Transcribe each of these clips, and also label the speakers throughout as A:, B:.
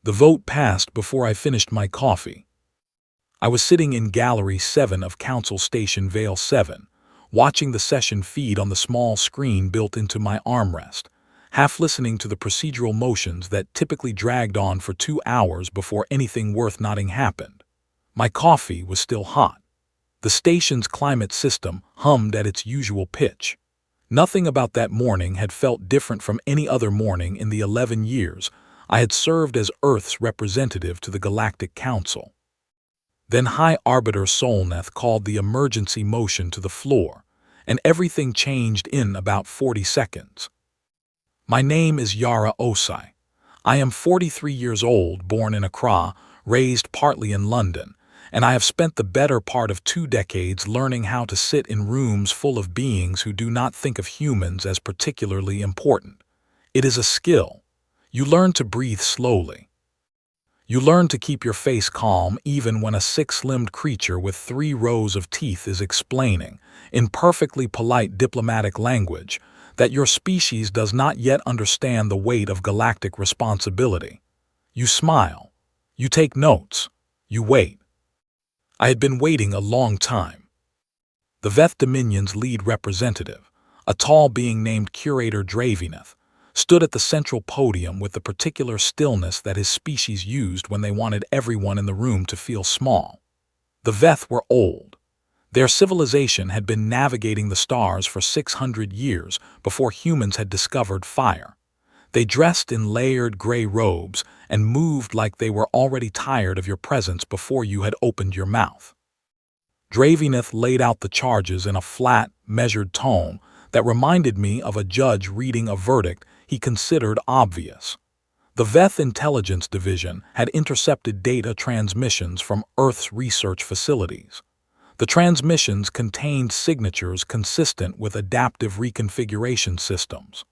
A: The vote passed before I finished my coffee. I was sitting in Gallery 7 of Council Station Vale 7, watching the session feed on the small screen built into my armrest, half listening to the procedural motions that typically dragged on for 2 hours before anything worth noting happened. My coffee was still hot. The station's climate system hummed at its usual pitch. Nothing about that morning had felt different from any other morning in the 11 years I had served as Earth's representative to the Galactic Council. Then High Arbiter Solnath called the emergency motion to the floor, and everything changed in about 40 seconds. My name is Yara Osai. I am 43 years old, born in Accra, raised partly in London, and I have spent the better part of 2 decades learning how to sit in rooms full of beings who do not think of humans as particularly important. It is a skill. You learn to breathe slowly. You learn to keep your face calm even when a 6-limbed creature with 3 rows of teeth is explaining, in perfectly polite diplomatic language, that your species does not yet understand the weight of galactic responsibility. You smile. You take notes. You wait. I had been waiting a long time. The Veth Dominion's lead representative, a tall being named Curator Draveneth, stood at the central podium with the particular stillness that his species used when they wanted everyone in the room to feel small. The Veth were old. Their civilization had been navigating the stars for 600 years before humans had discovered fire. They dressed in layered gray robes and moved like they were already tired of your presence before you had opened your mouth. Draveneth laid out the charges in a flat, measured tone that reminded me of a judge reading a verdict he considered obvious. The Veth Intelligence Division had intercepted data transmissions from Earth's research facilities. The transmissions contained signatures consistent with adaptive reconfiguration systems.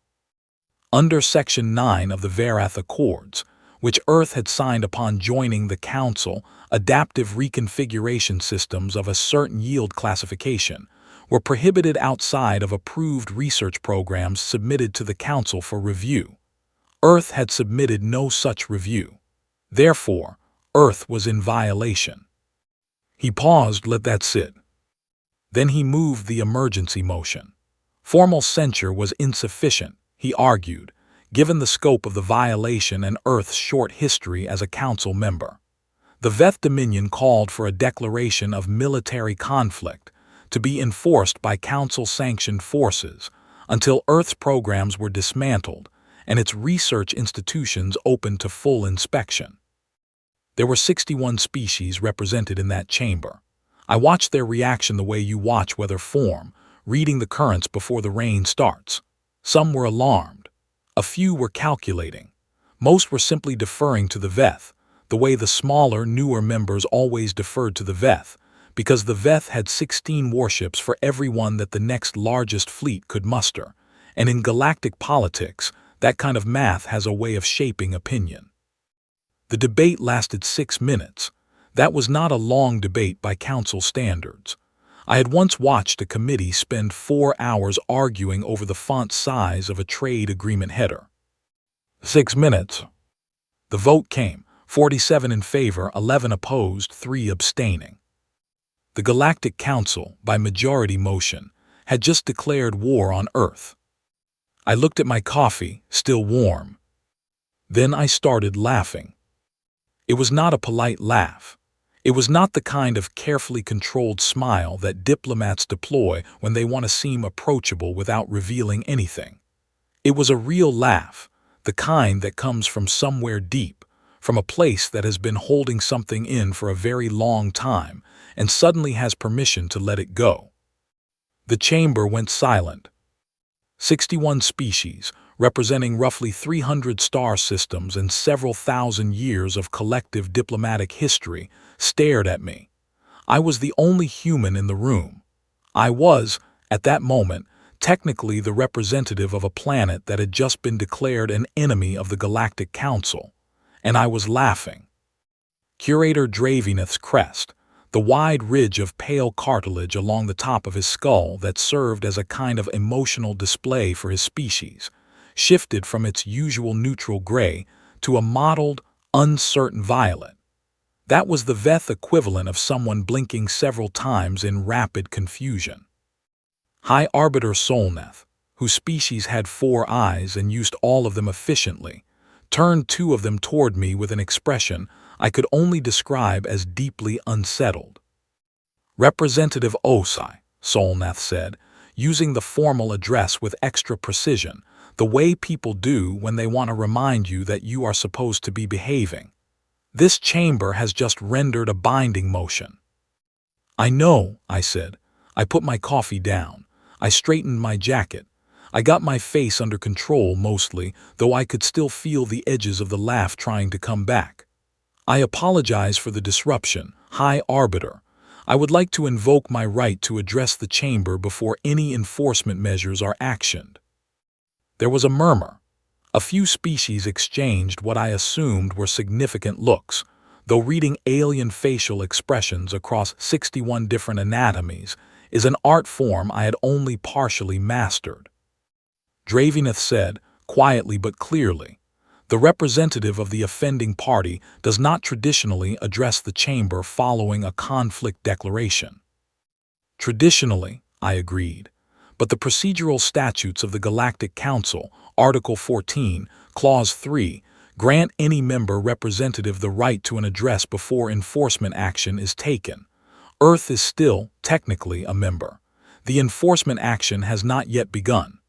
A: Under Section 9 of the Verath Accords, which Earth had signed upon joining the Council, adaptive reconfiguration systems of a certain yield classification were prohibited outside of approved research programs submitted to the Council for review. Earth had submitted no such review. Therefore, Earth was in violation. He paused, let that sit. Then he moved the emergency motion. Formal censure was insufficient, he argued, given the scope of the violation and Earth's short history as a Council member. The Veth Dominion called for a declaration of military conflict to be enforced by Council-sanctioned forces until Earth's programs were dismantled and its research institutions opened to full inspection. There were 61 species represented in that chamber. I watched their reaction the way you watch weather form, reading the currents before the rain starts. Some were alarmed. A few were calculating. Most were simply deferring to the Veth, the way the smaller, newer members always deferred to the Veth, because the Veth had 16 warships for every one that the next largest fleet could muster, and in galactic politics, that kind of math has a way of shaping opinion. The debate lasted 6 minutes. That was not a long debate by Council standards. I had once watched a committee spend 4 hours arguing over the font size of a trade agreement header. 6 minutes. The vote came, 47 in favor, 11 opposed, 3 abstaining. The Galactic Council, by majority motion, had just declared war on Earth. I looked at my coffee, still warm. Then I started laughing. It was not a polite laugh. It was not the kind of carefully controlled smile that diplomats deploy when they want to seem approachable without revealing anything. It was a real laugh, the kind that comes from somewhere deep, from a place that has been holding something in for a very long time and suddenly has permission to let it go. The chamber went silent. 61 species, representing roughly 300 star systems and several thousand years of collective diplomatic history, stared at me. I was the only human in the room. I was, at that moment, technically the representative of a planet that had just been declared an enemy of the Galactic Council, and I was laughing. Curator Draveneth's crest, the wide ridge of pale cartilage along the top of his skull that served as a kind of emotional display for his species, shifted from its usual neutral gray to a mottled, uncertain violet. That was the Veth equivalent of someone blinking several times in rapid confusion. High Arbiter Solneth, whose species had 4 eyes and used all of them efficiently, turned 2 of them toward me with an expression I could only describe as deeply unsettled. "Representative Osai," Solnath said, using the formal address with extra precision, the way people do when they want to remind you that you are supposed to be behaving. "This chamber has just rendered a binding motion." "I know," I said. I put my coffee down. I straightened my jacket. I got my face under control mostly, though I could still feel the edges of the laugh trying to come back. "I apologize for the disruption, High Arbiter. I would like to invoke my right to address the chamber before any enforcement measures are actioned." There was a murmur. A few species exchanged what I assumed were significant looks, though reading alien facial expressions across 61 different anatomies is an art form I had only partially mastered. Draveneth said, quietly but clearly, "The representative of the offending party does not traditionally address the chamber following a conflict declaration." "Traditionally," I agreed, "but the procedural statutes of the Galactic Council, Article 14, Clause 3, grant any member representative the right to an address before enforcement action is taken. Earth is still, technically, a member. The enforcement action has not yet begun."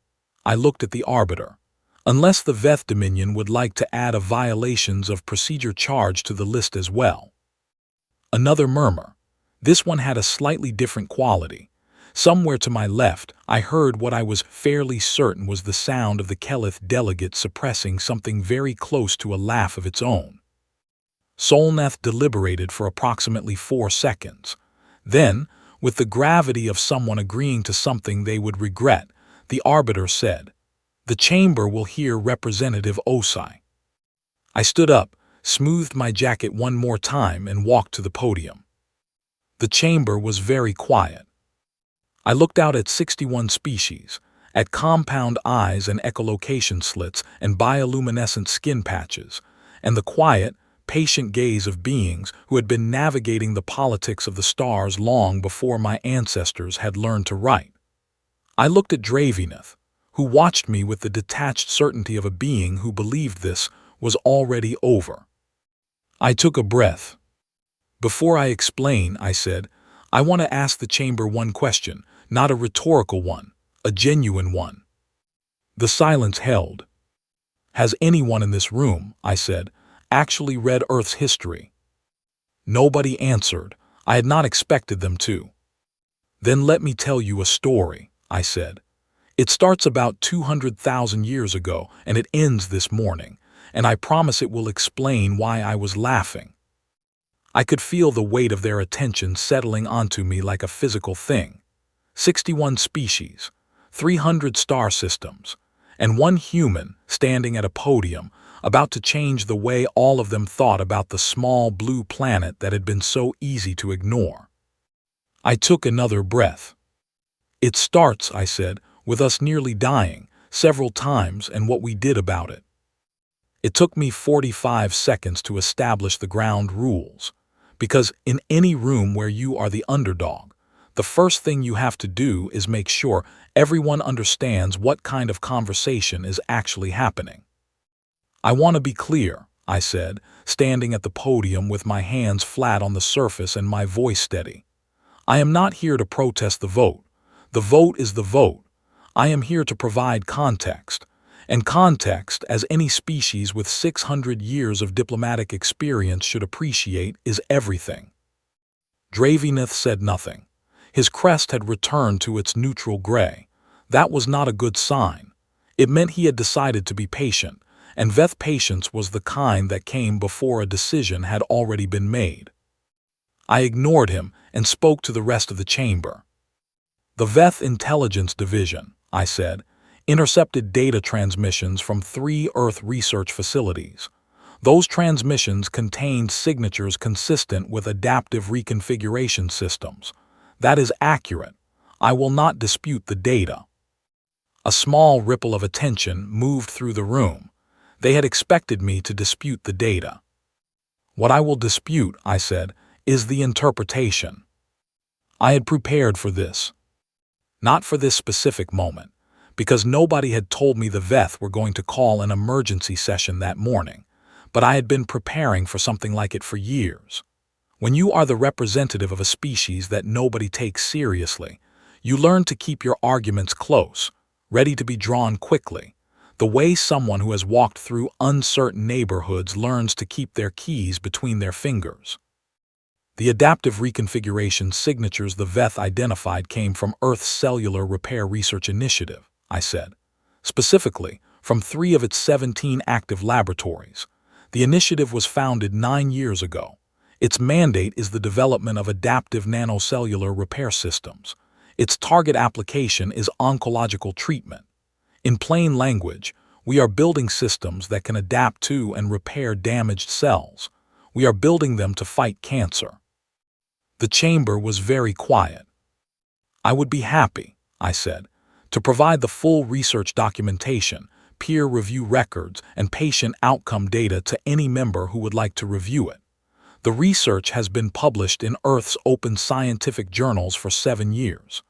A: I looked at the Arbiter. "Unless the Veth Dominion would like to add a violations of procedure charge to the list as well." Another murmur. This one had a slightly different quality. Somewhere to my left, I heard what I was fairly certain was the sound of the Kelith delegate suppressing something very close to a laugh of its own. Solnath deliberated for approximately 4 seconds. Then, with the gravity of someone agreeing to something they would regret, the Arbiter said, "The chamber will hear Representative Osai." I stood up, smoothed my jacket one more time, and walked to the podium. The chamber was very quiet. I looked out at 61 species, at compound eyes and echolocation slits and bioluminescent skin patches, and the quiet, patient gaze of beings who had been navigating the politics of the stars long before my ancestors had learned to write. I looked at Draveneth, who watched me with the detached certainty of a being who believed this was already over. I took a breath. "Before I explain," I said, "I want to ask the chamber one question, not a rhetorical one, a genuine one." The silence held. "Has anyone in this room," I said, "actually read Earth's history?" Nobody answered. I had not expected them to. "Then let me tell you a story," I said. "It starts about 200,000 years ago, and it ends this morning, and I promise it will explain why I was laughing." I could feel the weight of their attention settling onto me like a physical thing. 61 species, 300 star systems, and one human standing at a podium, about to change the way all of them thought about the small blue planet that had been so easy to ignore. I took another breath. "It starts," I said, "with us nearly dying, several times, and what we did about it." It took me 45 seconds to establish the ground rules, because in any room where you are the underdog, the first thing you have to do is make sure everyone understands what kind of conversation is actually happening. "I want to be clear," I said, standing at the podium with my hands flat on the surface and my voice steady. "I am not here to protest the vote. The vote is the vote. I am here to provide context. And context, as any species with 600 years of diplomatic experience should appreciate, is everything." Draveneth said nothing. His crest had returned to its neutral gray. That was not a good sign. It meant he had decided to be patient, and Veth patience was the kind that came before a decision had already been made. I ignored him and spoke to the rest of the chamber. "The Veth Intelligence Division," I said, "intercepted data transmissions from 3 Earth research facilities. Those transmissions contained signatures consistent with adaptive reconfiguration systems. That is accurate. I will not dispute the data." A small ripple of attention moved through the room. They had expected me to dispute the data. What I will dispute, I said, is the interpretation. I had prepared for this. Not for this specific moment, because nobody had told me the Veth were going to call an emergency session that morning, but I had been preparing for something like it for years. When you are the representative of a species that nobody takes seriously, you learn to keep your arguments close, ready to be drawn quickly, the way someone who has walked through uncertain neighborhoods learns to keep their keys between their fingers. The adaptive reconfiguration signatures the Veth identified came from Earth's Cellular Repair Research Initiative, I said. Specifically, from 3 of its 17 active laboratories. The initiative was founded 9 years ago. Its mandate is the development of adaptive nanocellular repair systems. Its target application is oncological treatment. In plain language, we are building systems that can adapt to and repair damaged cells. We are building them to fight cancer. The chamber was very quiet. I would be happy, I said, to provide the full research documentation, peer review records, and patient outcome data to any member who would like to review it. The research has been published in Earth's open scientific journals for 7 years.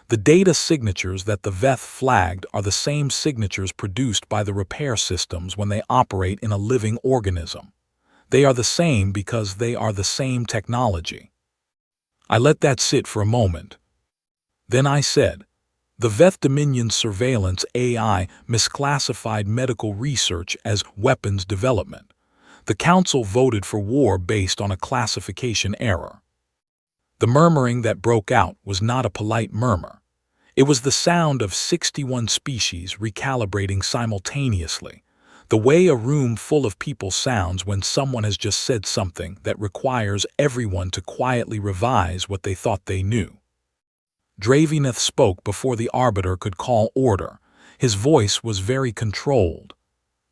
A: The data signatures that the Veth flagged are the same signatures produced by the repair systems when they operate in a living organism. They are the same because they are the same technology. I let that sit for a moment. Then I said, the Veth Dominion's surveillance AI misclassified medical research as weapons development. The Council voted for war based on a classification error. The murmuring that broke out was not a polite murmur. It was the sound of 61 species recalibrating simultaneously, the way a room full of people sounds when someone has just said something that requires everyone to quietly revise what they thought they knew. Draveneth spoke before the arbiter could call order. His voice was very controlled.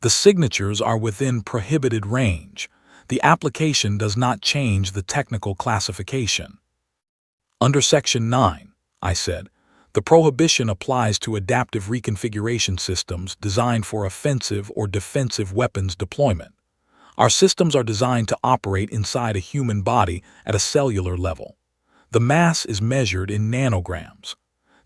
A: The signatures are within prohibited range. The application does not change the technical classification. Under Section 9, I said, the prohibition applies to adaptive reconfiguration systems designed for offensive or defensive weapons deployment. Our systems are designed to operate inside a human body at a cellular level. The mass is measured in nanograms.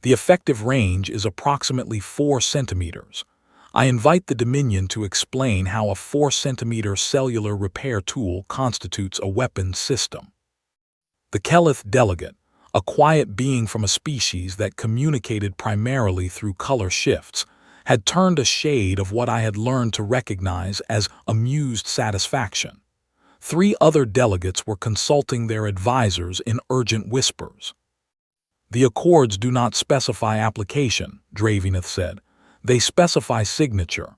A: The effective range is approximately 4 centimeters. I invite the Dominion to explain how a 4-centimeter cellular repair tool constitutes a weapons system. The Kelith delegate, a quiet being from a species that communicated primarily through color shifts, had turned a shade of what I had learned to recognize as amused satisfaction. 3 other delegates were consulting their advisors in urgent whispers. The accords do not specify application, Draveneth said. They specify signature.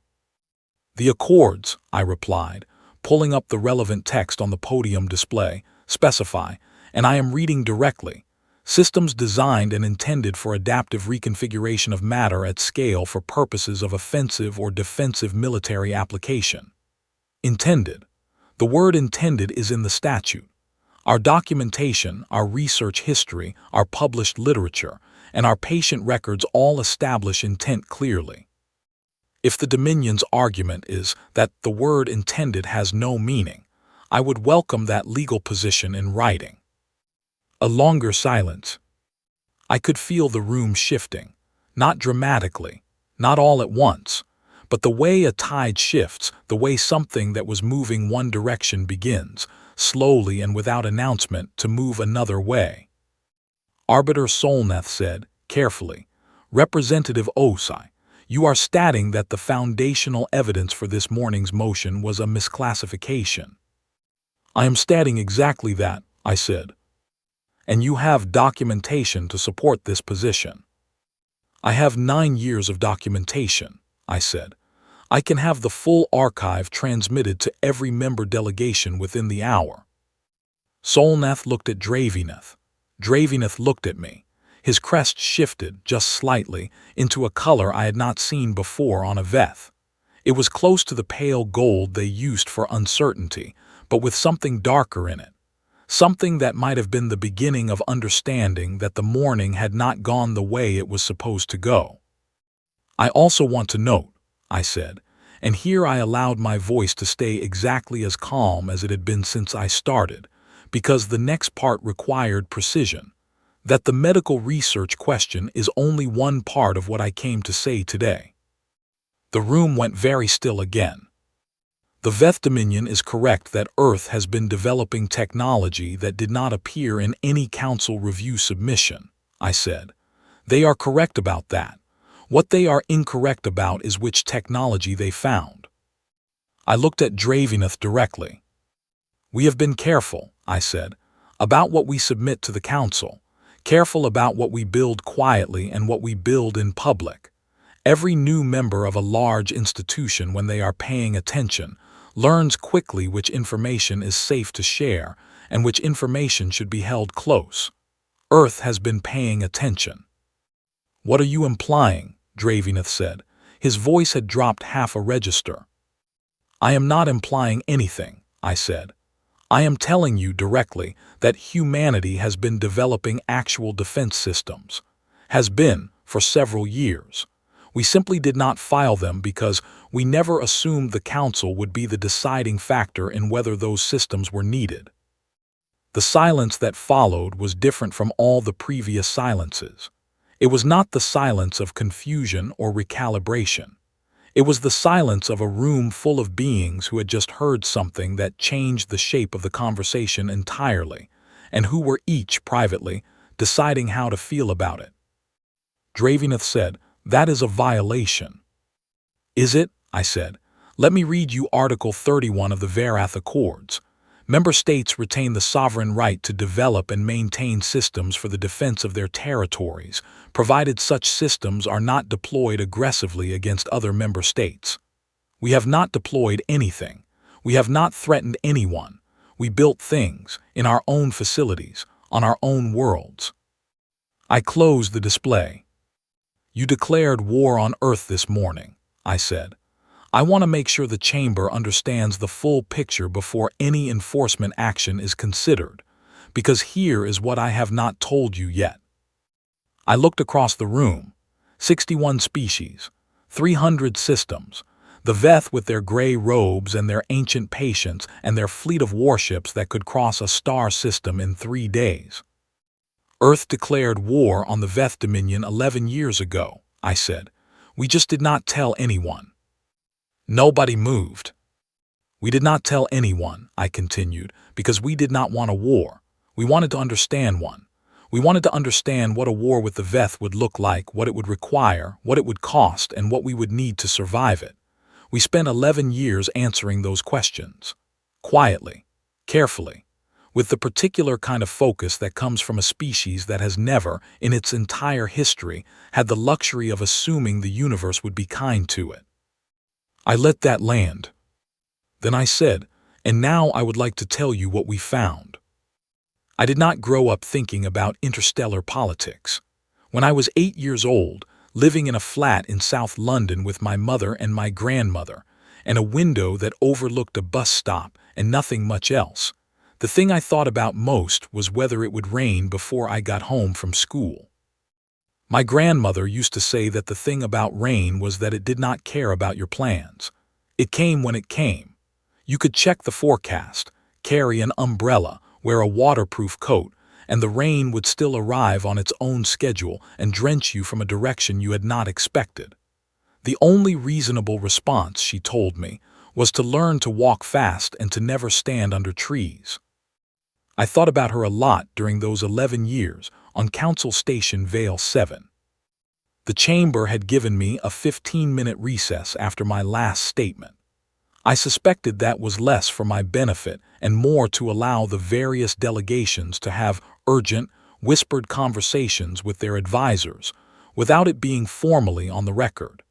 A: The accords, I replied, pulling up the relevant text on the podium display, specify, and I am reading directly, systems designed and intended for adaptive reconfiguration of matter at scale for purposes of offensive or defensive military application. Intended. The word intended is in the statute. Our documentation, our research history, our published literature, and our patient records all establish intent clearly. If the Dominion's argument is that the word intended has no meaning, I would welcome that legal position in writing. A longer silence. I could feel the room shifting, not dramatically, not all at once, but the way a tide shifts, the way something that was moving one direction begins, slowly and without announcement, to move another way. Arbiter Solneth said, carefully, Representative Osai, you are stating that the foundational evidence for this morning's motion was a misclassification. I am stating exactly that, I said. And you have documentation to support this position. I have 9 years of documentation, I said. I can have the full archive transmitted to every member delegation within the hour. Solneth looked at Draveneth. Draveneth looked at me. His crest shifted, just slightly, into a color I had not seen before on a Veth. It was close to the pale gold they used for uncertainty, but with something darker in it. Something that might have been the beginning of understanding that the morning had not gone the way it was supposed to go. I also want to note, I said, and here I allowed my voice to stay exactly as calm as it had been since I started, because the next part required precision. That the medical research question is only one part of what I came to say today. The room went very still again. The Veth Dominion is correct that Earth has been developing technology that did not appear in any council review submission, I said. They are correct about that. What they are incorrect about is which technology they found. I looked at Draveneth directly. We have been careful, I said, about what we submit to the council, careful about what we build quietly and what we build in public. Every new member of a large institution, when they are paying attention, learns quickly which information is safe to share and which information should be held close. Earth has been paying attention. What are you implying? Draveneth said. His voice had dropped half a register. I am not implying anything, I said. I am telling you directly that humanity has been developing actual defense systems. Has been for several years. We simply did not file them because we never assumed the council would be the deciding factor in whether those systems were needed. The silence that followed was different from all the previous silences. It was not the silence of confusion or recalibration. It was the silence of a room full of beings who had just heard something that changed the shape of the conversation entirely, and who were each privately deciding how to feel about it. Draveneth said, "That is a violation." "Is it?" I said. "Let me read you Article 31 of the Verath Accords. Member states retain the sovereign right to develop and maintain systems for the defense of their territories, provided such systems are not deployed aggressively against other member states. We have not deployed anything. We have not threatened anyone. We built things, in our own facilities, on our own worlds." I closed the display. "You declared war on Earth this morning," I said. "I want to make sure the Chamber understands the full picture before any enforcement action is considered, because here is what I have not told you yet." I looked across the room. 61 species, 300 systems, the Veth with their gray robes and their ancient patience and their fleet of warships that could cross a star system in 3 days. Earth declared war on the Veth Dominion 11 years ago, I said. We just did not tell anyone. Nobody moved. "We did not tell anyone," I continued, "because we did not want a war. We wanted to understand one. We wanted to understand what a war with the Veth would look like, what it would require, what it would cost, and what we would need to survive it. We spent 11 years answering those questions. Quietly, carefully, with the particular kind of focus that comes from a species that has never, in its entire history, had the luxury of assuming the universe would be kind to it. I let that land. Then I said, and now I would like to tell you what we found. I did not grow up thinking about interstellar politics. When I was 8 years old, living in a flat in South London with my mother and my grandmother, and a window that overlooked a bus stop and nothing much else, the thing I thought about most was whether it would rain before I got home from school. My grandmother used to say that the thing about rain was that it did not care about your plans. It came when it came. You could check the forecast, carry an umbrella, wear a waterproof coat, and the rain would still arrive on its own schedule and drench you from a direction you had not expected. The only reasonable response, she told me, was to learn to walk fast and to never stand under trees. I thought about her a lot during those 11 years on Council Station Vale 7. The Chamber had given me a 15-minute recess after my last statement. I suspected that was less for my benefit and more to allow the various delegations to have urgent, whispered conversations with their advisors, without it being formally on the record.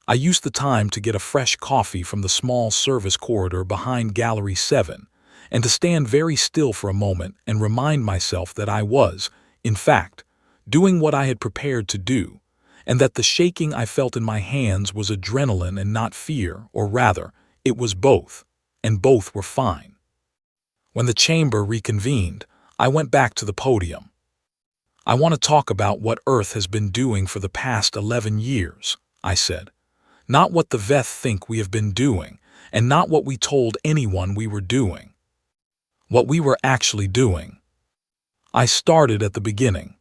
A: I used the time to get a fresh coffee from the small service corridor behind Gallery 7, and to stand very still for a moment and remind myself that I was, in fact, doing what I had prepared to do, and that the shaking I felt in my hands was adrenaline and not fear, or rather, it was both, and both were fine. When the Chamber reconvened, I went back to the podium. "I want to talk about what Earth has been doing for the past 11 years, I said. Not what the Veth think we have been doing, and not what we told anyone we were doing. What we were actually doing. I started at the beginning.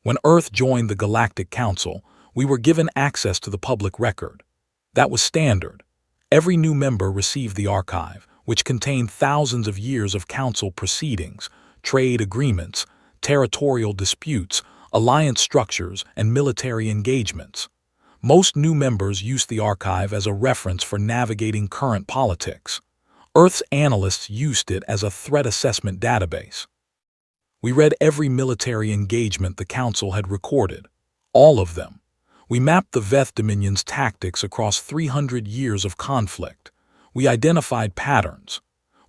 A: When Earth joined the Galactic Council, we were given access to the public record. That was standard. Every new member received the archive, which contained thousands of years of council proceedings, trade agreements, territorial disputes, alliance structures, and military engagements. Most new members used the archive as a reference for navigating current politics. Earth's analysts used it as a threat assessment database. We read every military engagement the Council had recorded. All of them. We mapped the Veth Dominion's tactics across 300 years of conflict. We identified patterns.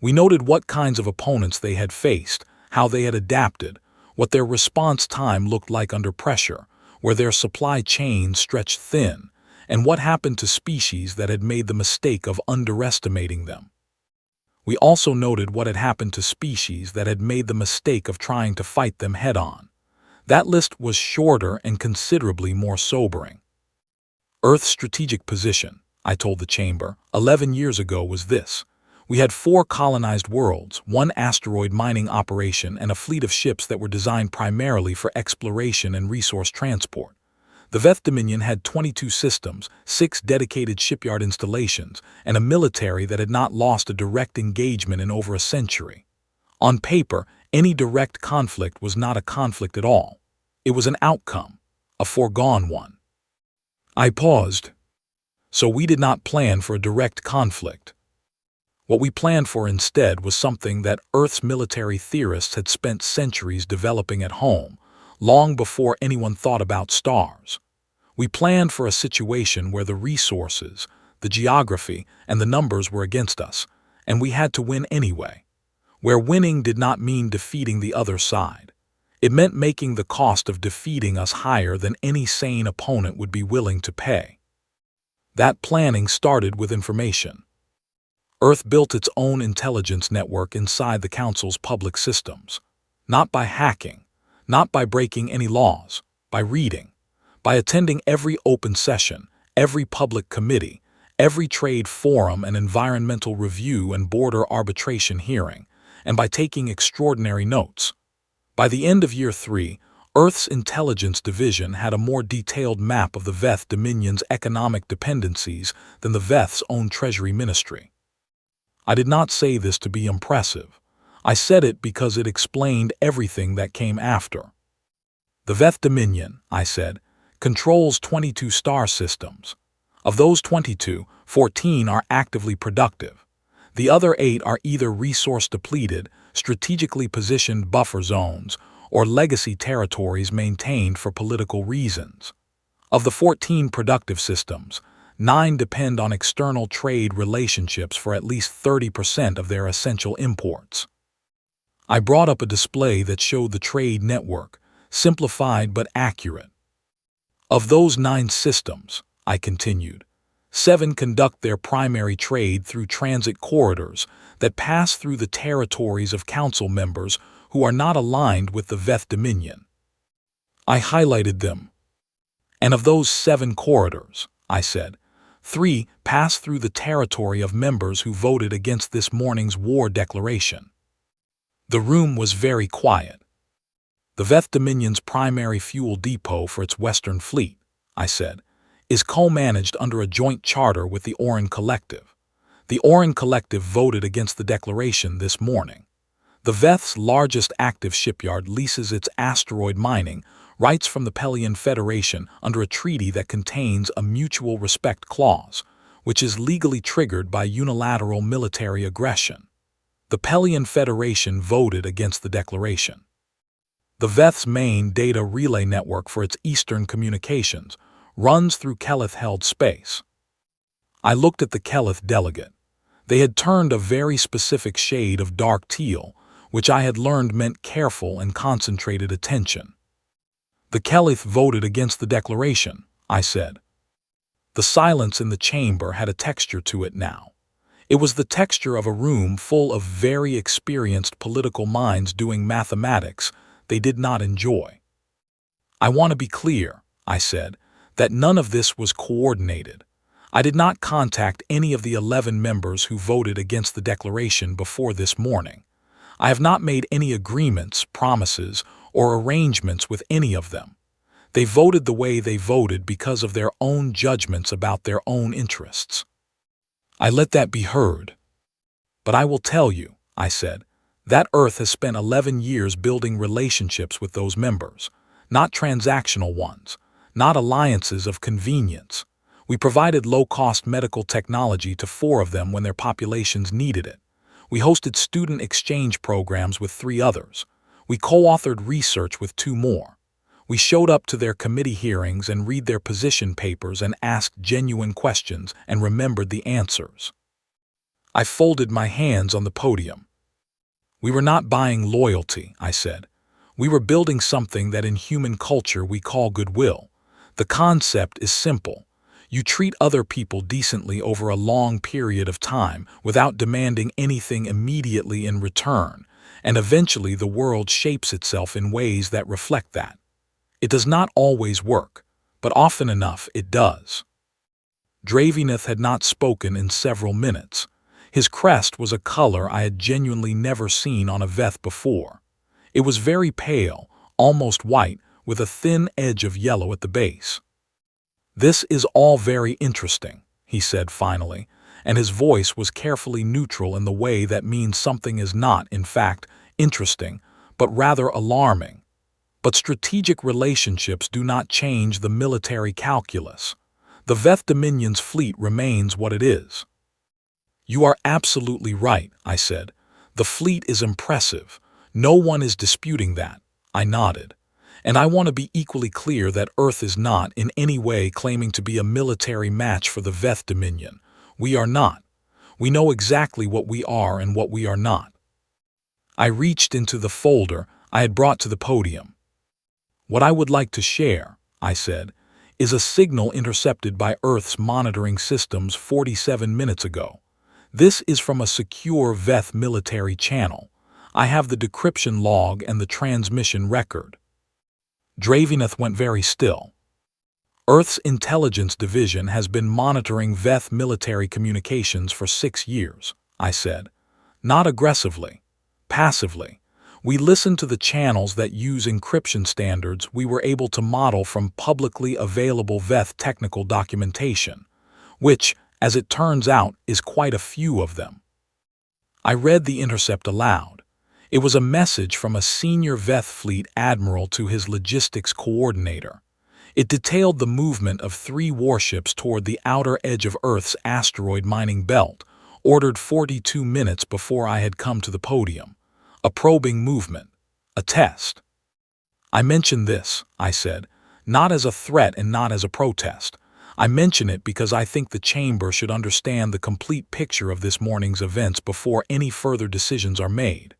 A: We noted what kinds of opponents they had faced, how they had adapted, what their response time looked like under pressure, where their supply chains stretched thin, and what happened to species that had made the mistake of underestimating them. We also noted what had happened to species that had made the mistake of trying to fight them head-on. That list was shorter and considerably more sobering. Earth's strategic position, I told the chamber, 11 years ago was this. We had 4 colonized worlds, 1 asteroid mining operation, and a fleet of ships that were designed primarily for exploration and resource transport. The Veth Dominion had 22 systems, 6 dedicated shipyard installations, and a military that had not lost a direct engagement in over a century. On paper, any direct conflict was not a conflict at all. It was an outcome, a foregone one. I paused. So we did not plan for a direct conflict. What we planned for instead was something that Earth's military theorists had spent centuries developing at home, long before anyone thought about stars. We planned for a situation where the resources, the geography, and the numbers were against us, and we had to win anyway. Where winning did not mean defeating the other side. It meant making the cost of defeating us higher than any sane opponent would be willing to pay. That planning started with information. Earth built its own intelligence network inside the Council's public systems. Not by hacking, not by breaking any laws, by reading, by attending every open session, every public committee, every trade forum and environmental review and border arbitration hearing, and by taking extraordinary notes. By the end of Year 3, Earth's intelligence division had a more detailed map of the Veth Dominion's economic dependencies than the Veth's own Treasury Ministry. I did not say this to be impressive. I said it because it explained everything that came after. The Veth Dominion, I said, controls 22 star systems. Of those 22, 14 are actively productive. The other 8 are either resource-depleted, strategically positioned buffer zones, or legacy territories maintained for political reasons. Of the 14 productive systems, 9 depend on external trade relationships for at least 30% of their essential imports. I brought up a display that showed the trade network, simplified but accurate. Of those 9 systems, I continued, 7 conduct their primary trade through transit corridors that pass through the territories of council members who are not aligned with the Veth Dominion. I highlighted them. And of those 7 corridors, I said, 3 pass through the territory of members who voted against this morning's war declaration. The room was very quiet. The Veth Dominion's primary fuel depot for its Western Fleet, I said, is co-managed under a joint charter with the Oran Collective. The Oran Collective voted against the declaration this morning. The Veth's largest active shipyard leases its asteroid mining rights from the Pelian Federation under a treaty that contains a mutual respect clause, which is legally triggered by unilateral military aggression. The Pelian Federation voted against the declaration. The Veth's main data relay network for its Eastern communications runs through Kelith-held space. I looked at the Kelith delegate. They had turned a very specific shade of dark teal, which I had learned meant careful and concentrated attention. The Kelith voted against the declaration, I said. The silence in the chamber had a texture to it now. It was the texture of a room full of very experienced political minds doing mathematics they did not enjoy. I want to be clear, I said, that none of this was coordinated. I did not contact any of the 11 members who voted against the declaration before this morning. I have not made any agreements, promises, or arrangements with any of them. They voted the way they voted because of their own judgments about their own interests. I let that be heard. But I will tell you, I said, that Earth has spent 11 years building relationships with those members, not transactional ones, not alliances of convenience. We provided low-cost medical technology to 4 of them when their populations needed it. We hosted student exchange programs with 3 others. We co-authored research with 2 more. We showed up to their committee hearings and read their position papers and asked genuine questions and remembered the answers. I folded my hands on the podium. We were not buying loyalty, I said. We were building something that in human culture we call goodwill. The concept is simple. You treat other people decently over a long period of time without demanding anything immediately in return, and eventually the world shapes itself in ways that reflect that. It does not always work, but often enough it does. Draveneth had not spoken in several minutes. His crest was a color I had genuinely never seen on a Veth before. It was very pale, almost white, with a thin edge of yellow at the base. "This is all very interesting," he said finally, and his voice was carefully neutral in the way that means something is not, in fact, interesting, but rather alarming. But strategic relationships do not change the military calculus. The Veth Dominion's fleet remains what it is. "You are absolutely right," I said. "The fleet is impressive. No one is disputing that." I nodded. "And I want to be equally clear that Earth is not in any way claiming to be a military match for the Veth Dominion. We are not. We know exactly what we are and what we are not." I reached into the folder I had brought to the podium. "What I would like to share," I said, "is a signal intercepted by Earth's monitoring systems 47 minutes ago. This is from a secure Veth military channel. I have the decryption log and the transmission record." Draveneth went very still. "Earth's intelligence division has been monitoring Veth military communications for 6 years, I said. "Not aggressively, passively. We listened to the channels that use encryption standards we were able to model from publicly available Veth technical documentation, which, as it turns out, is quite a few of them." I read the intercept aloud. It was a message from a senior Veth fleet admiral to his logistics coordinator. It detailed the movement of 3 warships toward the outer edge of Earth's asteroid mining belt, ordered 42 minutes before I had come to the podium. A probing movement. A test. "I mention this," I said, "not as a threat and not as a protest. I mention it because I think the Chamber should understand the complete picture of this morning's events before any further decisions are made."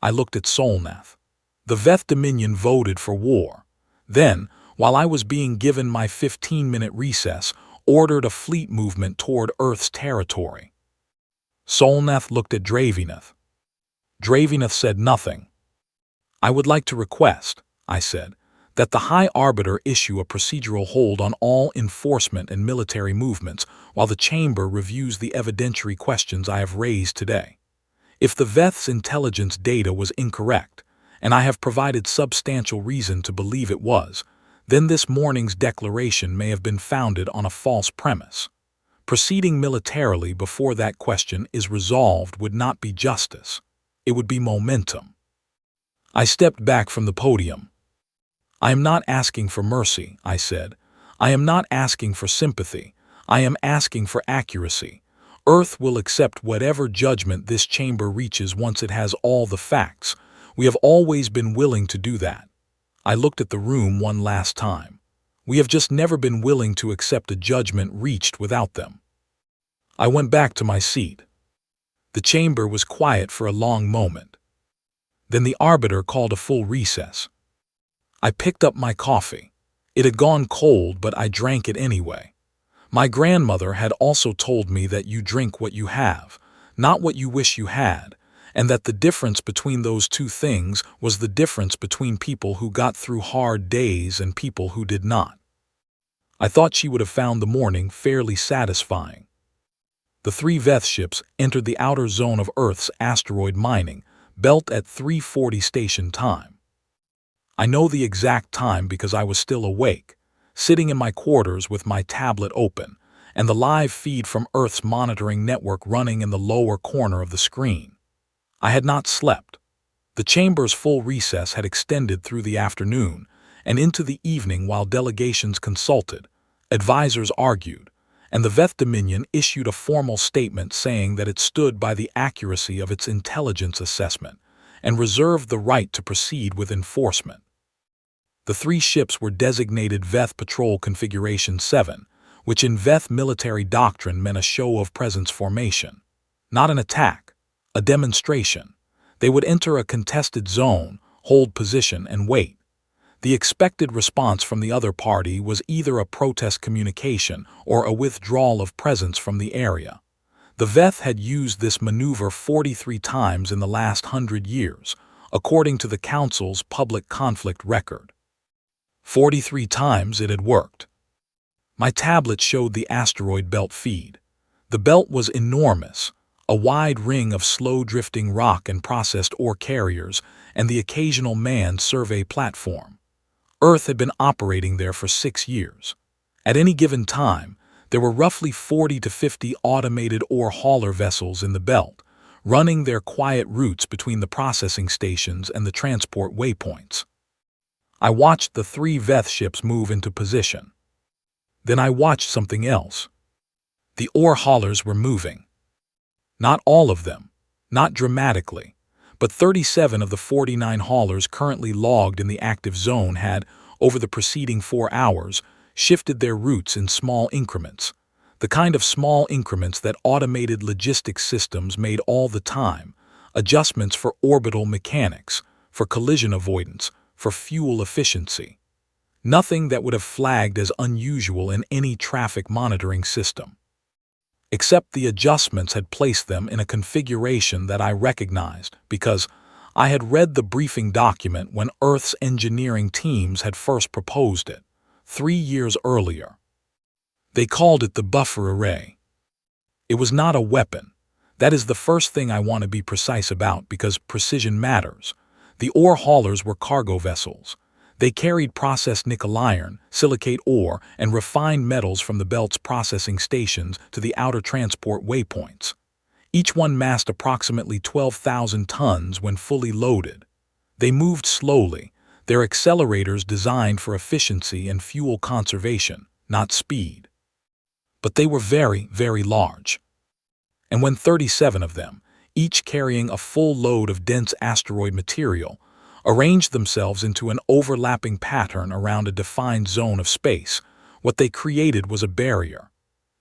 A: I looked at Solnath. The Veth Dominion voted for war. Then, while I was being given my 15-minute recess, ordered a fleet movement toward Earth's territory. Solnath looked at Draveneth. Draveneth said nothing. "I would like to request," I said, "that the High Arbiter issue a procedural hold on all enforcement and military movements while the Chamber reviews the evidentiary questions I have raised today. If the Veth's intelligence data was incorrect, and I have provided substantial reason to believe it was, then this morning's declaration may have been founded on a false premise. Proceeding militarily before that question is resolved would not be justice. It would be momentum." I stepped back from the podium. "I am not asking for mercy," I said. "I am not asking for sympathy. I am asking for accuracy. Earth will accept whatever judgment this Chamber reaches once it has all the facts. We have always been willing to do that." I looked at the room one last time. "We have just never been willing to accept a judgment reached without them." I went back to my seat. The Chamber was quiet for a long moment. Then the Arbiter called a full recess. I picked up my coffee. It had gone cold, but I drank it anyway. My grandmother had also told me that you drink what you have, not what you wish you had, and that the difference between those 2 things was the difference between people who got through hard days and people who did not. I thought she would have found the morning fairly satisfying. The three Veth ships entered the outer zone of Earth's asteroid mining belt at 3:40 station time. I know the exact time because I was still awake, sitting in my quarters with my tablet open, and the live feed from Earth's monitoring network running in the lower corner of the screen. I had not slept. The chamber's full recess had extended through the afternoon and into the evening while delegations consulted, advisors argued, and the Veth Dominion issued a formal statement saying that it stood by the accuracy of its intelligence assessment and reserved the right to proceed with enforcement. The three ships were designated Veth Patrol Configuration 7, which in Veth military doctrine meant a show of presence formation. Not an attack, a demonstration. They would enter a contested zone, hold position, and wait. The expected response from the other party was either a protest communication or a withdrawal of presence from the area. The Veth had used this maneuver 43 times in the last 100 years, according to the Council's public conflict record. 43 times it had worked. My tablet showed the asteroid belt feed. The belt was enormous, a wide ring of slow-drifting rock and processed ore carriers and the occasional manned survey platform. Earth had been operating there for 6 years. At any given time, there were roughly 40 to 50 automated ore hauler vessels in the belt, running their quiet routes between the processing stations and the transport waypoints. I watched the three Veth ships move into position. Then I watched something else. The ore haulers were moving. Not all of them, not dramatically, but 37 of the 49 haulers currently logged in the active zone had, over the preceding 4 hours, shifted their routes in small increments, the kind of small increments that automated logistics systems made all the time, adjustments for orbital mechanics, for collision avoidance, for fuel efficiency. Nothing that would have flagged as unusual in any traffic monitoring system. Except the adjustments had placed them in a configuration that I recognized because I had read the briefing document when Earth's engineering teams had first proposed it, 3 years earlier. They called it the buffer array. It was not a weapon. That is the first thing I want to be precise about because precision matters. The ore haulers were cargo vessels. They carried processed nickel iron, silicate ore, and refined metals from the belt's processing stations to the outer transport waypoints. Each one massed approximately 12,000 tons when fully loaded. They moved slowly, their accelerators designed for efficiency and fuel conservation, not speed. But they were very, very large. And when 37 of them, each carrying a full load of dense asteroid material, arranged themselves into an overlapping pattern around a defined zone of space, what they created was a barrier.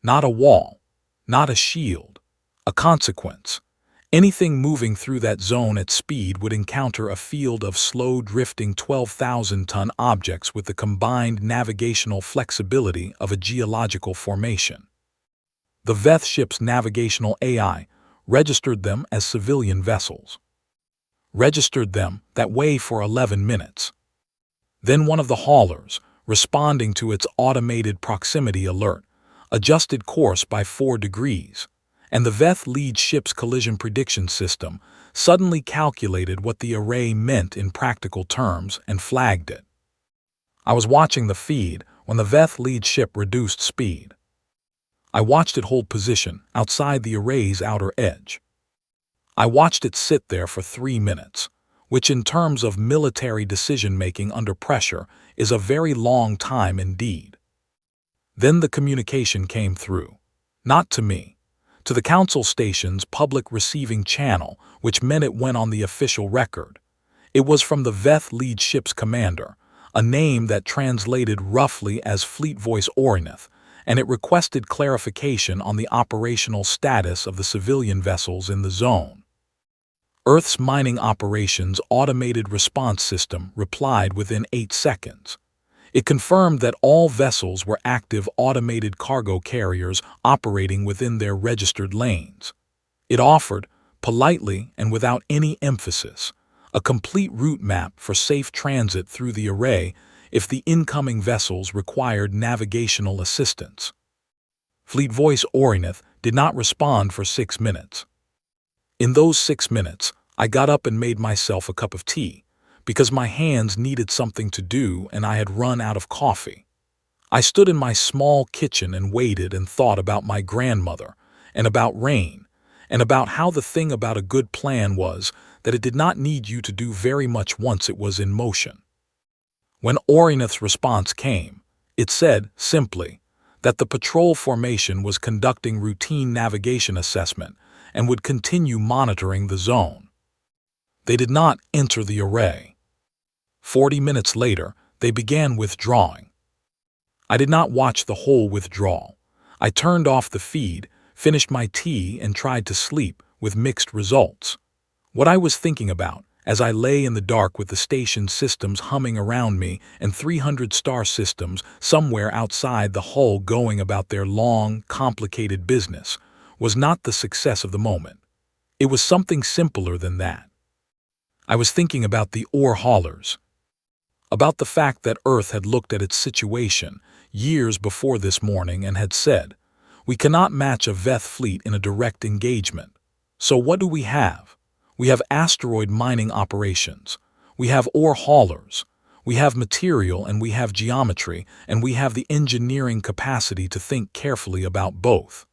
A: Not a wall, not a shield, a consequence. Anything moving through that zone at speed would encounter a field of slow-drifting 12,000-ton objects with the combined navigational flexibility of a geological formation. The Veth ship's navigational AI registered them as civilian vessels. Registered them that way for 11 minutes. Then one of the haulers, responding to its automated proximity alert, adjusted course by 4 degrees, and the Veth lead ship's collision prediction system suddenly calculated what the array meant in practical terms and flagged it. I was watching the feed when the Veth lead ship reduced speed. I watched it hold position outside the array's outer edge. I watched it sit there for 3 minutes, which in terms of military decision-making under pressure is a very long time indeed. Then the communication came through. Not to me. To the Council Station's public receiving channel, which meant it went on the official record. It was from the Veth lead ship's commander, a name that translated roughly as Fleet Voice Orinath, and it requested clarification on the operational status of the civilian vessels in the zone. Earth's mining operations automated response system replied within 8 seconds. It confirmed that all vessels were active automated cargo carriers operating within their registered lanes. It offered, politely and without any emphasis, a complete route map for safe transit through the array if the incoming vessels required navigational assistance. Fleet Voice Orinath did not respond for 6 minutes. In those 6 minutes, I got up and made myself a cup of tea, because my hands needed something to do and I had run out of coffee. I stood in my small kitchen and waited and thought about my grandmother, and about rain, and about how the thing about a good plan was that it did not need you to do very much once it was in motion. When Orinath's response came, it said, simply, that the patrol formation was conducting routine navigation assessment and would continue monitoring the zone. They did not enter the array. 40 minutes later, they began withdrawing. I did not watch the whole withdrawal. I turned off the feed, finished my tea, and tried to sleep, with mixed results. What I was thinking about, as I lay in the dark with the station systems humming around me and 300 star systems somewhere outside the hull going about their long, complicated business, was not the success of the moment. It was something simpler than that. I was thinking about the ore haulers, about the fact that Earth had looked at its situation years before this morning and had said, "We cannot match a Veth fleet in a direct engagement. So what do we have? We have asteroid mining operations. We have ore haulers. We have material and we have geometry, and we have the engineering capacity to think carefully about both."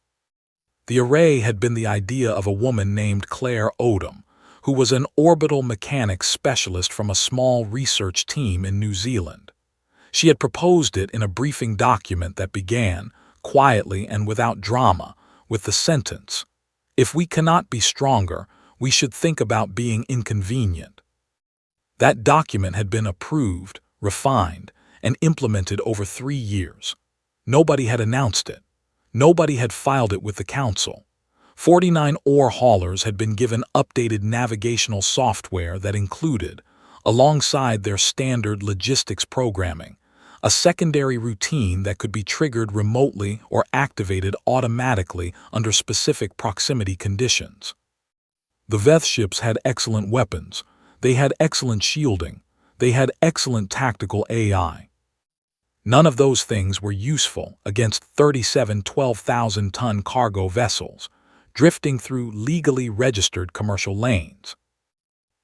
A: The array had been the idea of a woman named Claire Odom, who was an orbital mechanics specialist from a small research team in New Zealand. She had proposed it in a briefing document that began, quietly and without drama, with the sentence, "If we cannot be stronger, we should think about being inconvenient." That document had been approved, refined, and implemented over 3 years. Nobody had announced it. Nobody had filed it with the Council. 49 ore haulers had been given updated navigational software that included, alongside their standard logistics programming, a secondary routine that could be triggered remotely or activated automatically under specific proximity conditions. The Veth ships had excellent weapons, they had excellent shielding, they had excellent tactical AI. None of those things were useful against 37 12,000-ton cargo vessels, drifting through legally registered commercial lanes.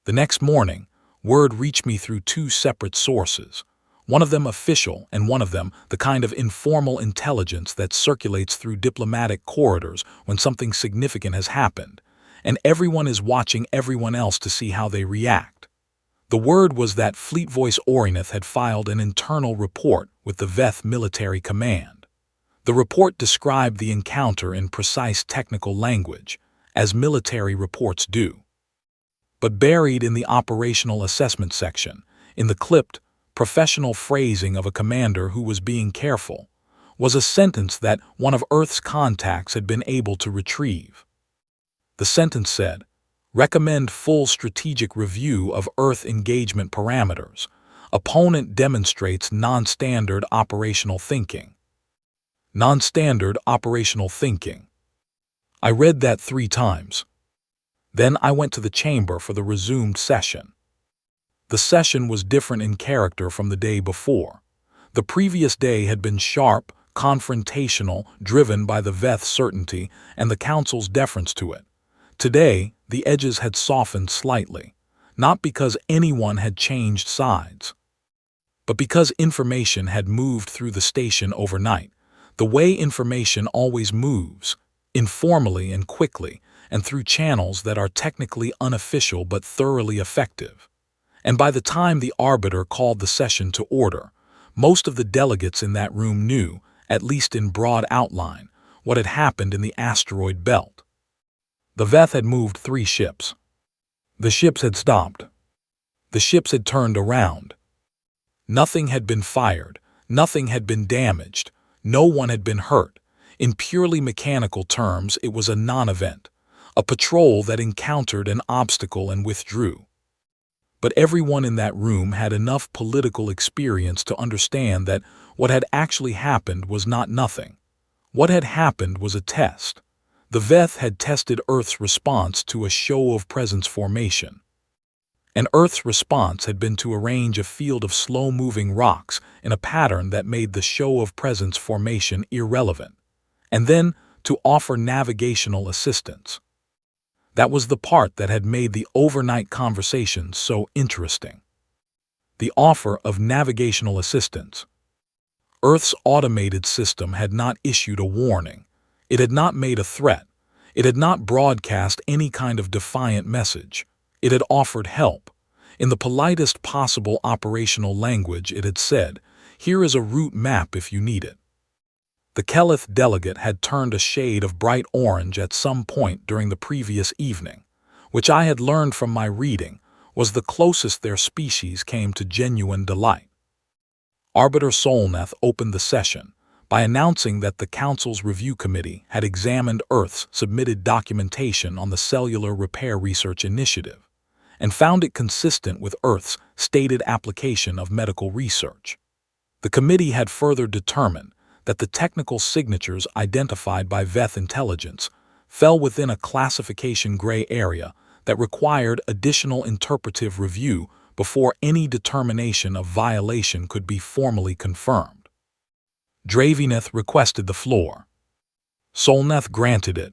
A: The next morning, word reached me through 2 separate sources, one of them official and one of them the kind of informal intelligence that circulates through diplomatic corridors when something significant has happened, and everyone is watching everyone else to see how they react. The word was that Fleet Voice Orinath had filed an internal report with the Veth Military Command. The report described the encounter in precise technical language, as military reports do. But buried in the operational assessment section, in the clipped, professional phrasing of a commander who was being careful, was a sentence that one of Earth's contacts had been able to retrieve. The sentence said, "Recommend full strategic review of Earth engagement parameters. Opponent demonstrates non-standard operational thinking." Non-standard operational thinking. I read that 3 times. Then I went to the chamber for the resumed session. The session was different in character from the day before. The previous day had been sharp, confrontational, driven by the Veth certainty and the Council's deference to it. Today, the edges had softened slightly, not because anyone had changed sides, but because information had moved through the station overnight, the way information always moves, informally and quickly, and through channels that are technically unofficial but thoroughly effective. And by the time the arbiter called the session to order, most of the delegates in that room knew, at least in broad outline, what had happened in the asteroid belt. The Veth had moved 3 ships. The ships had stopped. The ships had turned around. Nothing had been fired, nothing had been damaged, no one had been hurt. In purely mechanical terms, it was a non-event, a patrol that encountered an obstacle and withdrew. But everyone in that room had enough political experience to understand that what had actually happened was not nothing. What had happened was a test. The Veth had tested Earth's response to a show of presence formation. And Earth's response had been to arrange a field of slow-moving rocks in a pattern that made the show of presence formation irrelevant, and then to offer navigational assistance. That was the part that had made the overnight conversations so interesting. The offer of navigational assistance. Earth's automated system had not issued a warning. It had not made a threat. It had not broadcast any kind of defiant message. It had offered help. In the politest possible operational language, it had said, "Here is a route map if you need it." The Kelith delegate had turned a shade of bright orange at some point during the previous evening, which I had learned from my reading was the closest their species came to genuine delight. Arbiter Solnath opened the session by announcing that the Council's Review Committee had examined Earth's submitted documentation on the Cellular Repair Research Initiative and found it consistent with Earth's stated application of medical research. The committee had further determined that the technical signatures identified by Veth Intelligence fell within a classification gray area that required additional interpretive review before any determination of violation could be formally confirmed. Dravineth requested the floor. Solnath granted it.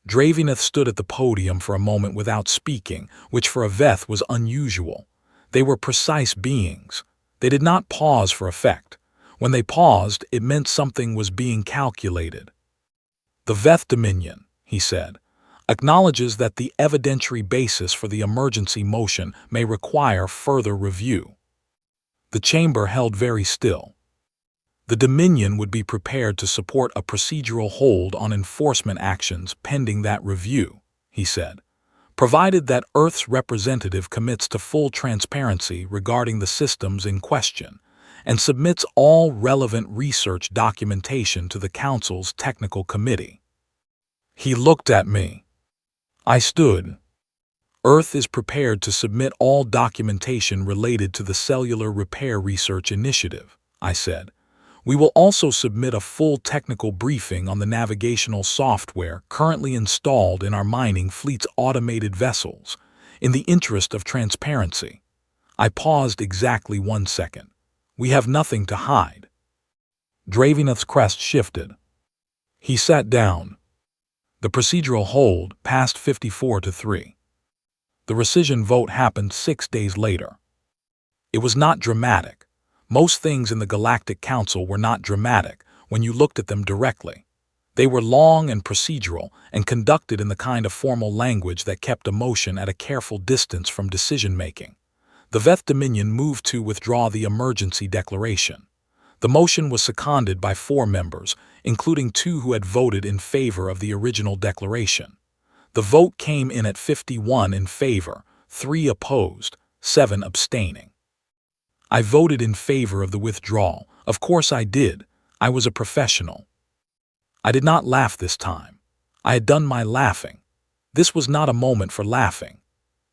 A: Dravineth stood at the podium for a moment without speaking, which for a Veth was unusual. They were precise beings. They did not pause for effect. When they paused, it meant something was being calculated. "The Veth Dominion," he said, "acknowledges that the evidentiary basis for the emergency motion may require further review." The chamber held very still. The Dominion would be prepared to support a procedural hold on enforcement actions pending that review, he said, provided that Earth's representative commits to full transparency regarding the systems in question and submits all relevant research documentation to the Council's Technical Committee. He looked at me. I stood. Earth is prepared to submit all documentation related to the Cellular Repair Research Initiative, I said. We will also submit a full technical briefing on the navigational software currently installed in our mining fleet's automated vessels, in the interest of transparency. I paused exactly 1 second. We have nothing to hide. Dravineth's crest shifted. He sat down. The procedural hold passed 54-3. The rescission vote happened 6 days later. It was not dramatic. Most things in the Galactic Council were not dramatic when you looked at them directly. They were long and procedural and conducted in the kind of formal language that kept emotion at a careful distance from decision-making. The Veth Dominion moved to withdraw the emergency declaration. The motion was seconded by 4 members, including 2 who had voted in favor of the original declaration. The vote came in at 51 in favor, 3 opposed, 7 abstaining. I voted in favor of the withdrawal. Of course I did. I was a professional. I did not laugh this time. I had done my laughing. This was not a moment for laughing.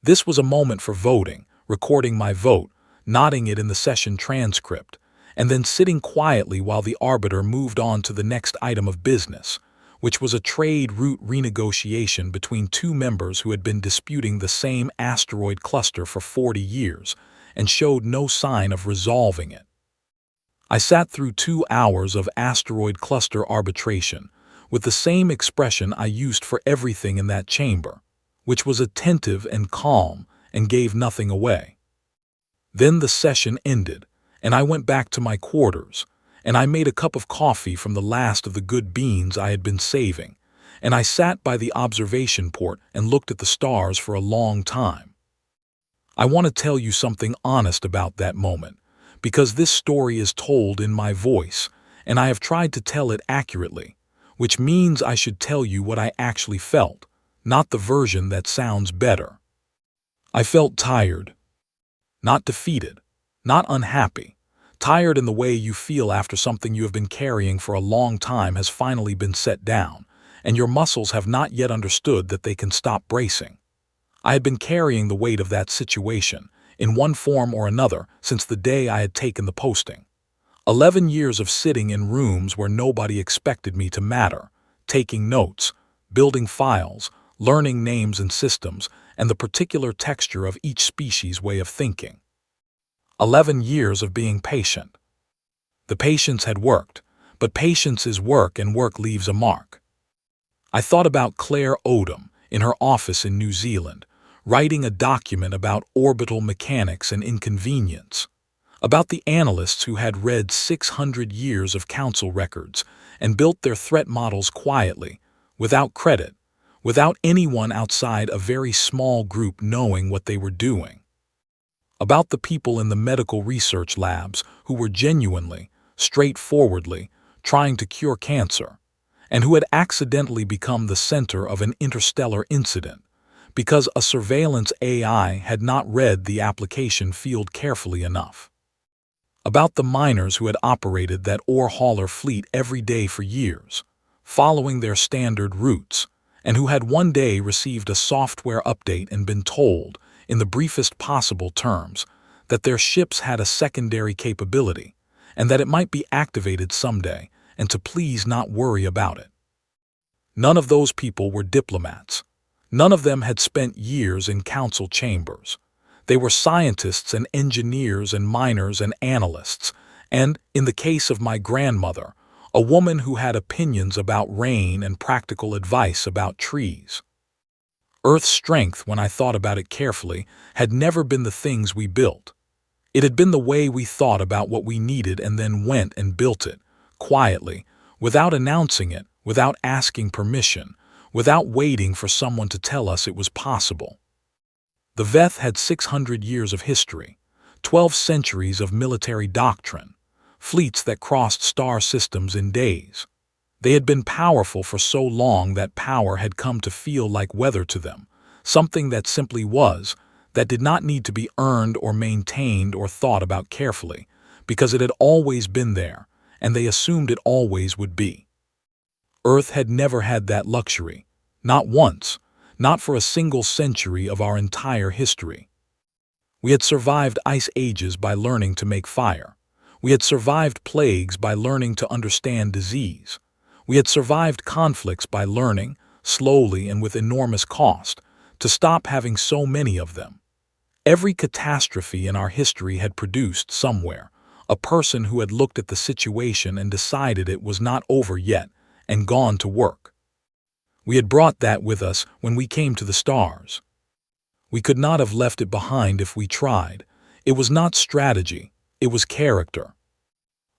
A: This was a moment for voting, recording my vote, nodding it in the session transcript, and then sitting quietly while the arbiter moved on to the next item of business, which was a trade route renegotiation between 2 members who had been disputing the same asteroid cluster for 40 years and showed no sign of resolving it. I sat through 2 hours of asteroid cluster arbitration with the same expression I used for everything in that chamber, which was attentive and calm and gave nothing away. Then the session ended, and I went back to my quarters, and I made a cup of coffee from the last of the good beans I had been saving, and I sat by the observation port and looked at the stars for a long time. I want to tell you something honest about that moment, because this story is told in my voice, and I have tried to tell it accurately, which means I should tell you what I actually felt, not the version that sounds better. I felt tired. Not defeated. Not unhappy. Tired in the way you feel after something you have been carrying for a long time has finally been set down, and your muscles have not yet understood that they can stop bracing. I had been carrying the weight of that situation, in one form or another, since the day I had taken the posting. 11 years of sitting in rooms where nobody expected me to matter, taking notes, building files, learning names and systems, and the particular texture of each species' way of thinking. 11 years of being patient. The patience had worked, but patience is work and work leaves a mark. I thought about Claire Odom in her office in New Zealand, writing a document about orbital mechanics and inconvenience, about the analysts who had read 600 years of council records and built their threat models quietly, without credit, without anyone outside a very small group knowing what they were doing. About the people in the medical research labs who were genuinely, straightforwardly, trying to cure cancer, and who had accidentally become the center of an interstellar incident because a surveillance AI had not read the application field carefully enough. About the miners who had operated that ore hauler fleet every day for years, following their standard routes, and who had one day received a software update and been told, in the briefest possible terms, that their ships had a secondary capability, and that it might be activated someday, and to please not worry about it. None of those people were diplomats. None of them had spent years in council chambers. They were scientists and engineers and miners and analysts, and, in the case of my grandmother, a woman who had opinions about rain and practical advice about trees. Earth's strength, when I thought about it carefully, had never been the things we built. It had been the way we thought about what we needed and then went and built it, quietly, without announcing it, without asking permission, without waiting for someone to tell us it was possible. The VETH had 600 years of history, 12 centuries of military doctrine, fleets that crossed star systems in days. They had been powerful for so long that power had come to feel like weather to them, something that simply was, that did not need to be earned or maintained or thought about carefully, because it had always been there, and they assumed it always would be. Earth had never had that luxury, not once, not for a single century of our entire history. We had survived ice ages by learning to make fire. We had survived plagues by learning to understand disease. We had survived conflicts by learning, slowly and with enormous cost, to stop having so many of them. Every catastrophe in our history had produced, somewhere, a person who had looked at the situation and decided it was not over yet, and gone to work. We had brought that with us when we came to the stars. We could not have left it behind if we tried. It was not strategy, it was character.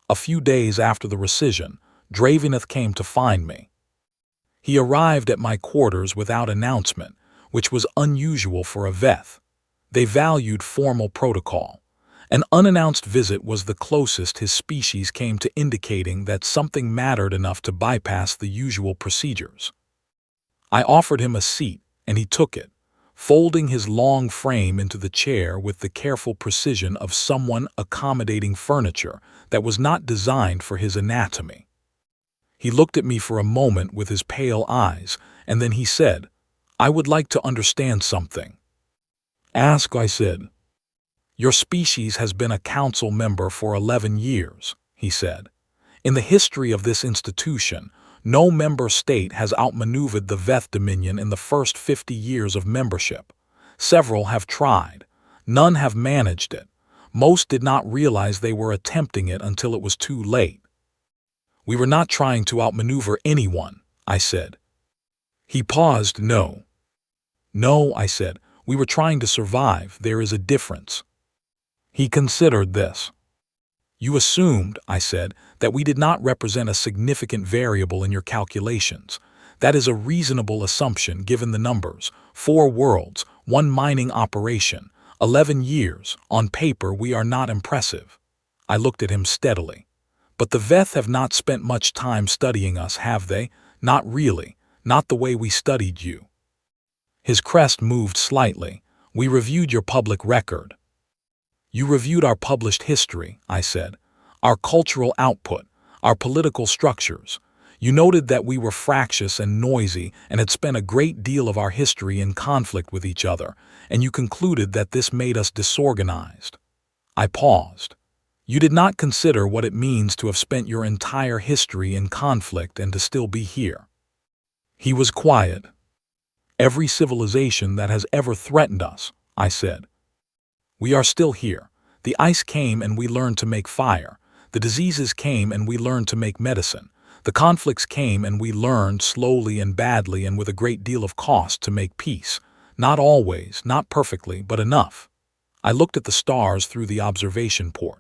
A: A few days after the recission, Draveneth came to find me. He arrived at my quarters without announcement, which was unusual for a Veth. They valued formal protocol. An unannounced visit was the closest his species came to indicating that something mattered enough to bypass the usual procedures. I offered him a seat, and he took it, folding his long frame into the chair with the careful precision of someone accommodating furniture that was not designed for his anatomy. He looked at me for a moment with his pale eyes, and then he said, "I would like to understand something." "Ask," I said. "Your species has been a council member for 11 years, he said. "In the history of this institution, no member state has outmaneuvered the Veth Dominion in the first 50 years of membership. Several have tried. None have managed it. Most did not realize they were attempting it until it was too late." "We were not trying to outmaneuver anyone," I said. He paused. "No, I said. "We were trying to survive. There is a difference." He considered this. "You assumed," I said, "that we did not represent a significant variable in your calculations. That is a reasonable assumption given the numbers. 4 worlds, 1 mining operation, 11 years. On paper, we are not impressive." I looked at him steadily. "But the Veth have not spent much time studying us, have they? Not really. Not the way we studied you." His crest moved slightly. "We reviewed your public record." "You reviewed our published history," I said. "Our cultural output, our political structures. You noted that we were fractious and noisy and had spent a great deal of our history in conflict with each other, and you concluded that this made us disorganized." I paused. "You did not consider what it means to have spent your entire history in conflict and to still be here." He was quiet. Every civilization that has ever threatened us, I said. We are still here. The ice came and we learned to make fire. The diseases came and we learned to make medicine. The conflicts came and we learned slowly and badly and with a great deal of cost to make peace. Not always, not perfectly, but enough. I looked at the stars through the observation port.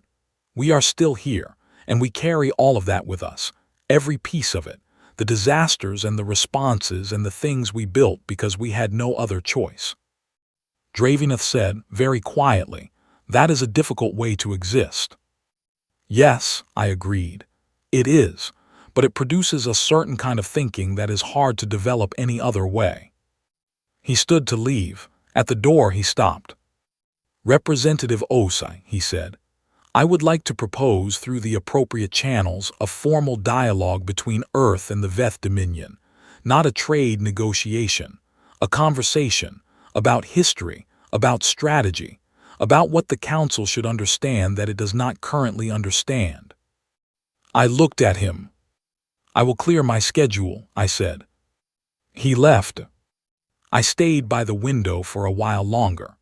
A: We are still here, and we carry all of that with us, every piece of it, the disasters and the responses and the things we built because we had no other choice. Draveneth said, very quietly, that is a difficult way to exist. Yes, I agreed. It is, but it produces a certain kind of thinking that is hard to develop any other way. He stood to leave. At the door he stopped. Representative Osai, he said, I would like to propose through the appropriate channels a formal dialogue between Earth and the Veth Dominion, not a trade negotiation, a conversation about history, about strategy, about what the Council should understand that it does not currently understand. I looked at him. I will clear my schedule, I said. He left. I stayed by the window for a while longer.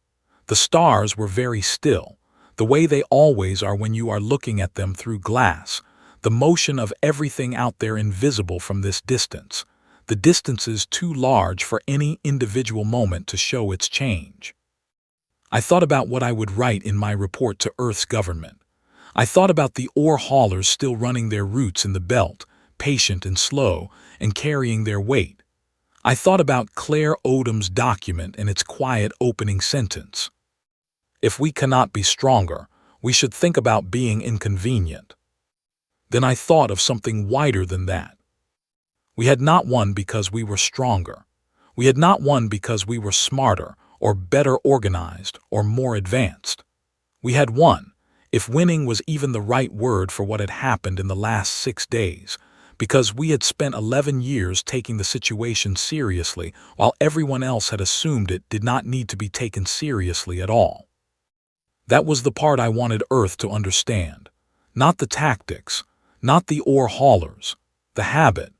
A: The stars were very still, the way they always are when you are looking at them through glass, the motion of everything out there invisible from this distance, the distances too large for any individual moment to show its change. I thought about what I would write in my report to Earth's government. I thought about the ore haulers still running their routes in the belt, patient and slow, and carrying their weight. I thought about Claire Odom's document and its quiet opening sentence. If we cannot be stronger, we should think about being inconvenient. Then I thought of something wider than that. We had not won because we were stronger. We had not won because we were smarter, or better organized, or more advanced. We had won, if winning was even the right word for what had happened in the last 6 days, because we had spent 11 years taking the situation seriously while everyone else had assumed it did not need to be taken seriously at all. That was the part I wanted Earth to understand. Not the tactics, not the ore haulers, the habit,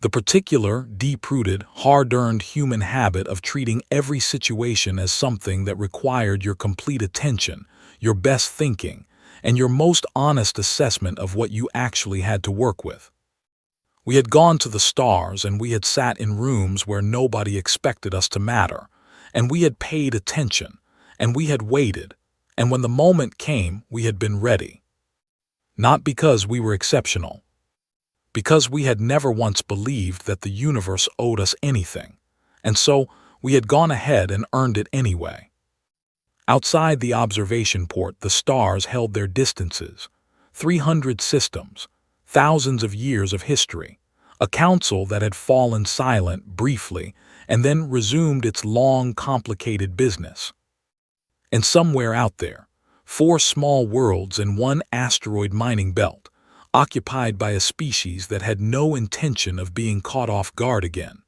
A: the particular, deep-rooted, hard-earned human habit of treating every situation as something that required your complete attention, your best thinking, and your most honest assessment of what you actually had to work with. We had gone to the stars and we had sat in rooms where nobody expected us to matter, and we had paid attention, and we had waited, and when the moment came, we had been ready. Not because we were exceptional. Because we had never once believed that the universe owed us anything, and so we had gone ahead and earned it anyway. Outside the observation port, the stars held their distances, 300 systems, thousands of years of history, a council that had fallen silent briefly and then resumed its long, complicated business. And somewhere out there, 4 small worlds and 1 asteroid mining belt, occupied by a species that had no intention of being caught off guard again.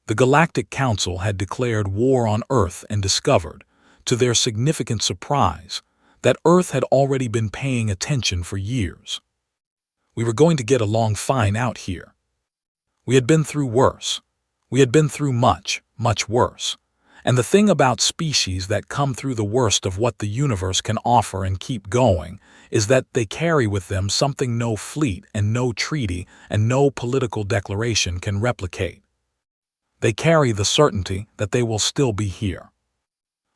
A: The Galactic Council had declared war on Earth and discovered, to their significant surprise, that Earth had already been paying attention for years. We were going to get along fine out here. We had been through worse. We had been through much, much worse. And the thing about species that come through the worst of what the universe can offer and keep going is that they carry with them something no fleet and no treaty and no political declaration can replicate. They carry the certainty that they will still be here.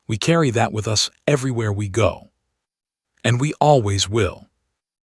A: We carry that with us everywhere we go. And we always will.